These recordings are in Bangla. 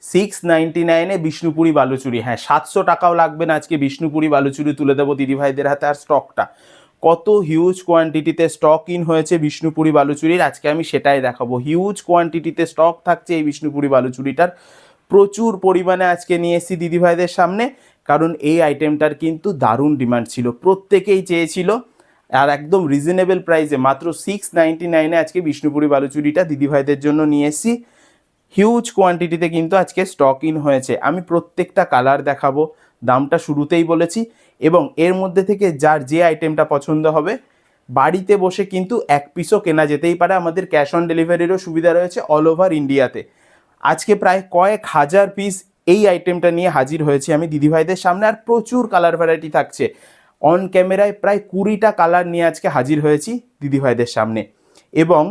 699-এ বিষ্ণুপুরি বালুচুরি। হ্যাঁ, 700 টাকাও লাগবে না, আজকে বিষ্ণুপুরি বালুচুরি তুলে দেবো দিদিভাইদের হাতে। আর স্টকটা কত হিউজ কোয়ান্টিটিতে স্টক ইন হয়েছে বিষ্ণুপুরি বালুচুরির, আজকে আমি সেটাই দেখাবো। হিউজ কোয়ান্টিটিতে স্টক থাকছে এই বিষ্ণুপুরি বালুচুরিটার, প্রচুর পরিমাণে আজকে নিয়ে এসেছি দিদিভাইদের সামনে, কারণ এই আইটেমটার কিন্তু দারুণ ডিমান্ড ছিল, প্রত্যেকেই চেয়েছিল। আর একদম রিজনেবল প্রাইসে মাত্র 699-এ আজকে বিষ্ণুপুরি বালুচুরিটা দিদিভাইদের জন্য নিয়ে এসেছি। হিউজ কোয়ান্টিটিতে কিন্তু আজকে স্টক ইন হয়েছে। আমি প্রত্যেকটা কালার দেখাবো, দামটা শুরুতেই বলেছি, এবং এর মধ্যে থেকে যার যে আইটেমটা পছন্দ হবে বাড়িতে বসে কিন্তু এক পিসও কেনা যেতেই পারে। আমাদের ক্যাশ অন ডেলিভারিরও সুবিধা রয়েছে অল ওভার ইন্ডিয়াতে। আজকে প্রায় কয়েক হাজার পিস এই আইটেমটা নিয়ে হাজির হয়েছি আমি দিদিভাইদের সামনে, আর প্রচুর কালার ভ্যারাইটি থাকছে। অন ক্যামেরায় প্রায় 20টা কালার নিয়ে আজকে হাজির হয়েছি দিদিভাইদের সামনে। এবং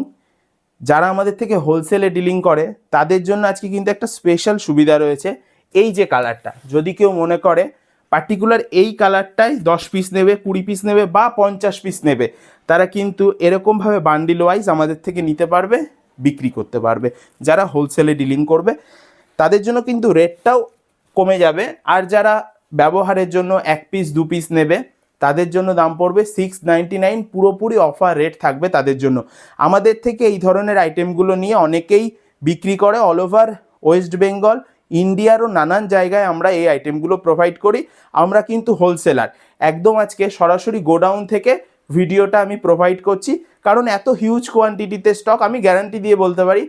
যারা আমাদের থেকে হোলসেলে ডিলিং করে তাদের জন্য আজকে কিন্তু একটা স্পেশাল সুবিধা রয়েছে। এই যে কালারটা, যদি কেউ মনে করে পার্টিকুলার এই কালারটাই 10 পিস নেবে, 20 পিস নেবে বা 50 পিস নেবে, তারা কিন্তু এরকমভাবে বান্ডিল ওয়াইজ আমাদের থেকে নিতে পারবে, বিক্রি করতে পারবে। যারা হোলসেলে ডিলিং করবে তাদের জন্য কিন্তু রেটটাও কমে যাবে, আর যারা ব্যবহারের জন্য 1 পিস 2 পিস নেবে তাদের জন্য দাম পড়বে 699, পুরোপুরি অফার রেট থাকবে তাদের জন্য। আমাদের থেকে এই ধরনের আইটেমগুলো নিয়ে অনেকেই বিক্রি করে অল ওভার ওয়েস্ট বেঙ্গল, ইন্ডিয়ারও নানান জায়গায় আমরা এই আইটেমগুলো প্রোভাইড করি। আমরা কিন্তু হোলসেলার, একদম আজকে সরাসরি গোডাউন থেকে ভিডিওটা আমি প্রোভাইড করছি, কারণ এত হিউজ কোয়ান্টিটিতে স্টক আমি গ্যারান্টি দিয়ে বলতে পারি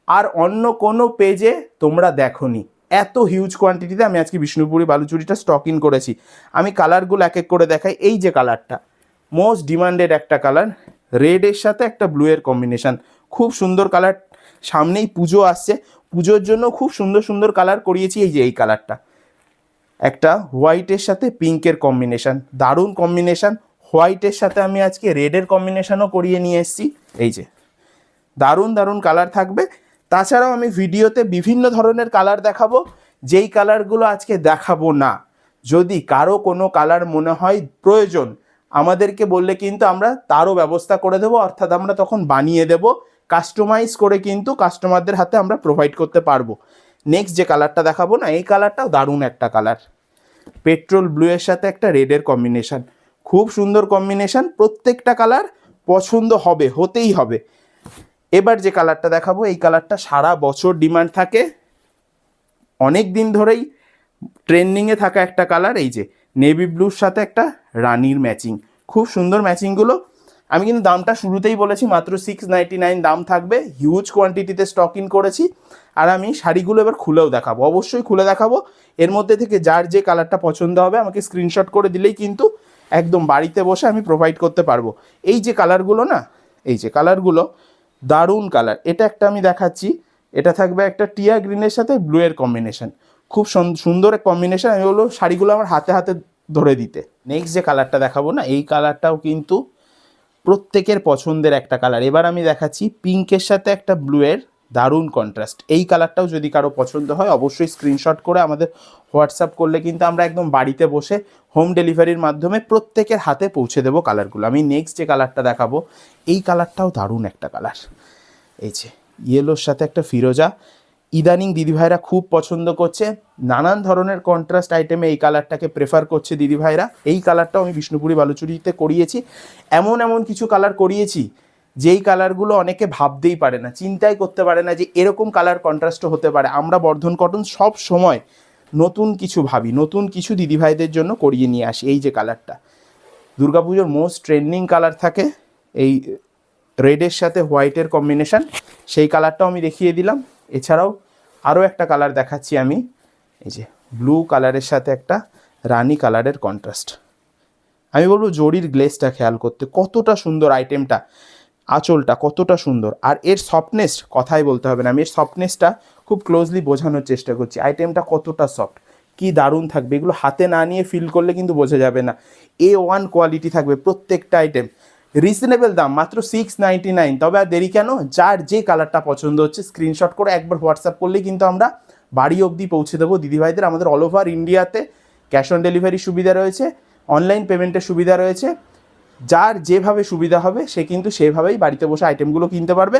আর অন্য কোনো পেজে তোমরা দেখোনি। এত হিউজ কোয়ান্টিটিতে আমি আজকে বিষ্ণুপুরি বালুচুরিটা স্টক ইন করেছি। আমি কালারগুলো এক এক করে দেখাই। এই যে কালারটা মোস্ট ডিমান্ডেড একটা কালার, রেডের সাথে একটা ব্লুয়ের কম্বিনেশান, খুব সুন্দর কালার। সামনেই পুজো আসছে, পুজোর জন্য খুব সুন্দর সুন্দর কালার করিয়েছি। এই যে এই কালারটা, একটা হোয়াইটের সাথে পিঙ্কের কম্বিনেশান, দারুণ কম্বিনেশান। হোয়াইটের সাথে আমি আজকে রেডের কম্বিনেশানও করিয়ে নিয়ে এসেছি। এই যে দারুণ দারুণ কালার থাকবে। তাছাড়াও আমি ভিডিওতে বিভিন্ন ধরনের কালার দেখাবো, যেই কালারগুলো আজকে দেখাবো না। যদি কারো কোনো কালার মনে হয় প্রয়োজন আমাদেরকে বললে কিন্তু আমরা তারও ব্যবস্থা করে দেবো, অর্থাৎ আমরা তখন বানিয়ে দেব, কাস্টমাইজ করে কিন্তু কাস্টমারদের হাতে আমরা প্রোভাইড করতে পারবো। নেক্সট যে কালারটা দেখাবো না, এই কালারটাও দারুণ একটা কালার, পেট্রোল ব্লুয়ের সাথে একটা রেডের কম্বিনেশান, খুব সুন্দর কম্বিনেশান। প্রত্যেকটা কালার পছন্দ হবে, হতেই হবে। এবার যে কালারটা দেখাবো, এই কালারটা সারা বছর ডিমান্ড থাকে, অনেক দিন ধরেই ট্রেন্ডিংয়ে থাকা একটা কালার। এই যে নেভি ব্লুর সাথে একটা রানির ম্যাচিং, খুব সুন্দর ম্যাচিংগুলো। আমি কিন্তু দামটা শুরুতেই বলেছি মাত্র 699 দাম থাকবে, হিউজ কোয়ান্টিটিতে স্টক ইন করেছি। আর আমি শাড়িগুলো এবার খুলেও দেখাবো, অবশ্যই খুলে দেখাবো। এর মধ্যে থেকে যার যে কালারটা পছন্দ হবে আমাকে স্ক্রিনশট করে দিলেই কিন্তু একদম বাড়িতে বসে আমি প্রোভাইড করতে পারবো। এই যে কালারগুলো না, এই যে কালারগুলো দারুণ কালার। এটা একটা আমি দেখাচ্ছি, এটা থাকবে একটা টিয়া গ্রিনের সাথে ব্লুয়ের কম্বিনেশন, খুব সুন্দর এক কম্বিনেশন। আমি বলবো শাড়িগুলো আমার হাতে হাতে ধরে দিতে। নেক্সট যে কালারটা দেখাবো না, এই কালারটাও কিন্তু প্রত্যেকের পছন্দের একটা কালার। এবার আমি দেখাচ্ছি পিঙ্কের সাথে একটা ব্লুয়ের দারুণ কন্ট্রাস্ট। এই কালারটাও যদি কারো পছন্দ হয় অবশ্যই স্ক্রিনশট করে আমাদের হোয়াটসঅ্যাপ করলে কিন্তু আমরা একদম বাড়িতে বসে হোম ডেলিভারির মাধ্যমে প্রত্যেকের হাতে পৌঁছে দেবো কালারগুলো। আমি নেক্সট যে কালারটা দেখাবো, এই কালারটাও দারুণ একটা কালার। এই যে ইয়েলোর সাথে একটা ফিরোজা, ইদানিং দিদিভাইরা খুব পছন্দ করছে, নানান ধরনের কন্ট্রাস্ট আইটেমে এই কালারটাকে প্রেফার করছে দিদিভাইরা। এই কালারটাও আমি বিষ্ণুপুরি বালুচুরিতে করিয়েছি। এমন এমন কিছু কালার করিয়েছি যেই কালারগুলো অনেকে ভাবতেই পারে না, চিন্তাই করতে পারে না যে এরকম কালার কন্ট্রাস্টও হতে পারে। আমরা বর্ধন কটন সব সময় নতুন কিছু ভাবি, নতুন কিছু দিদিভাইদের জন্য করিয়ে নিয়ে আসি। এই যে কালারটা দুর্গাপুজোর মোস্ট ট্রেন্ডিং কালার থাকে, এই রেডের সাথে হোয়াইটের কম্বিনেশান, সেই কালারটাও আমি দেখিয়ে দিলাম। এছাড়াও আরও একটা কালার দেখাচ্ছি আমি, এই যে ব্লু কালারের সাথে একটা রানি কালারের কন্ট্রাস্ট। আমি বলবো জরির গ্লেসটা খেয়াল করতে, কতটা সুন্দর আইটেমটা, আঁচলটা কতটা সুন্দর। আর এর সফটনেস কথাই বলতে হবে না, আমি এর সফটনেসটা খুব ক্লোজলি বোঝানোর চেষ্টা করছি। আইটেমটা কতটা সফট, কি দারুণ থাকবে, এগুলো হাতে না নিয়ে ফিল করলে কিন্তু বোঝা যাবে না। A1 কোয়ালিটি থাকবে প্রত্যেকটা আইটেম, রিজনেবল দাম মাত্র 699। তবে আর দেরি কেন, যার যে কালারটা পছন্দ হচ্ছে স্ক্রিনশট করে একবার হোয়াটসঅ্যাপ করলেই কিন্তু আমরা বাড়ি অবধি পৌঁছে দেবো দিদিভাইদের। আমাদের অল ওভার ইন্ডিয়াতে ক্যাশ অন ডেলিভারি সুবিধা রয়েছে, অনলাইন পেমেন্টের সুবিধা রয়েছে। যার যেভাবে সুবিধা হবে সে কিন্তু সেভাবেই বাড়িতে বসে আইটেমগুলো কিনতে পারবে।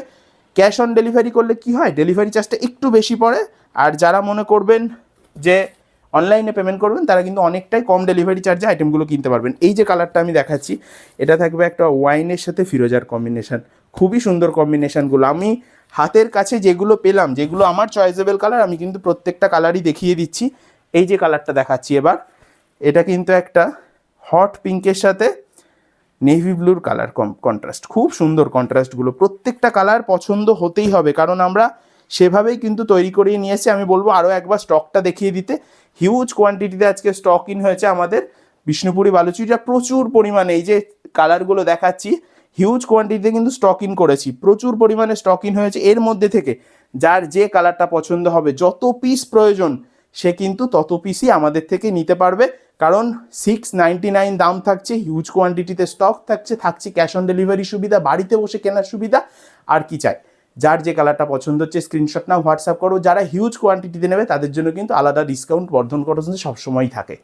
ক্যাশ অন ডেলিভারি করলে কি হয়, ডেলিভারি চার্জটা একটু বেশি পড়ে, আর যারা মনে করবেন যে অনলাইনে পেমেন্ট করবেন তারা কিন্তু অনেকটাই কম ডেলিভারি চার্জে আইটেমগুলো কিনতে পারবেন। এই যে কালারটা আমি দেখাচ্ছি, এটা থাকবে একটা ওয়াইনের সাথে ফিরোজার কম্বিনেশন, খুবই সুন্দর কম্বিনেশনগুলো। আমি হাতের কাছে যেগুলো পেলাম, যেগুলো আমার চয়েসেবল কালার, আমি কিন্তু প্রত্যেকটা কালারই দেখিয়ে দিচ্ছি। এই যে কালারটা দেখাচ্ছি এবার, এটা কিন্তু একটা হট পিঙ্কের সাথে নেভি ব্লুর কালার কন্ট্রাস্ট, খুব সুন্দর কন্ট্রাস্টগুলো। প্রত্যেকটা কালার পছন্দ হতেই হবে, কারণ আমরা সেভাবেই কিন্তু তৈরি করিয়ে নিয়ে এসেছি। আমি বলবো আরও একবার স্টকটা দেখিয়ে দিতে। হিউজ কোয়ান্টিটিতে আজকে স্টক ইন হয়েছে আমাদের বিষ্ণুপুরি বালুচুরিটা, প্রচুর পরিমাণে। এই যে কালারগুলো দেখাচ্ছি, হিউজ কোয়ান্টিটিতে কিন্তু স্টক ইন করেছি, প্রচুর পরিমাণে স্টক ইন হয়েছে। এর মধ্যে থেকে যার যে কালারটা পছন্দ হবে, যত পিস প্রয়োজন সে কিন্তু তত পিসই আমাদের থেকে নিতে পারবে, কারণ 699 দাম থাকছে, হিউজ কোয়ান্টিটিতে স্টক থাকছে, থাকছে ক্যাশ অন ডেলিভারি সুবিধা, বাড়িতে বসে কেনার সুবিধা। আর কি চাই? যার যে কালারটা পছন্দ হচ্ছে স্ক্রিনশট নাও, হোয়াটসঅ্যাপ করো। যারা হিউজ কোয়ান্টিটিতে নেবে তাদের জন্য কিন্তু আলাদা ডিসকাউন্ট বর্ধন খরচ সবসময়ই থাকে।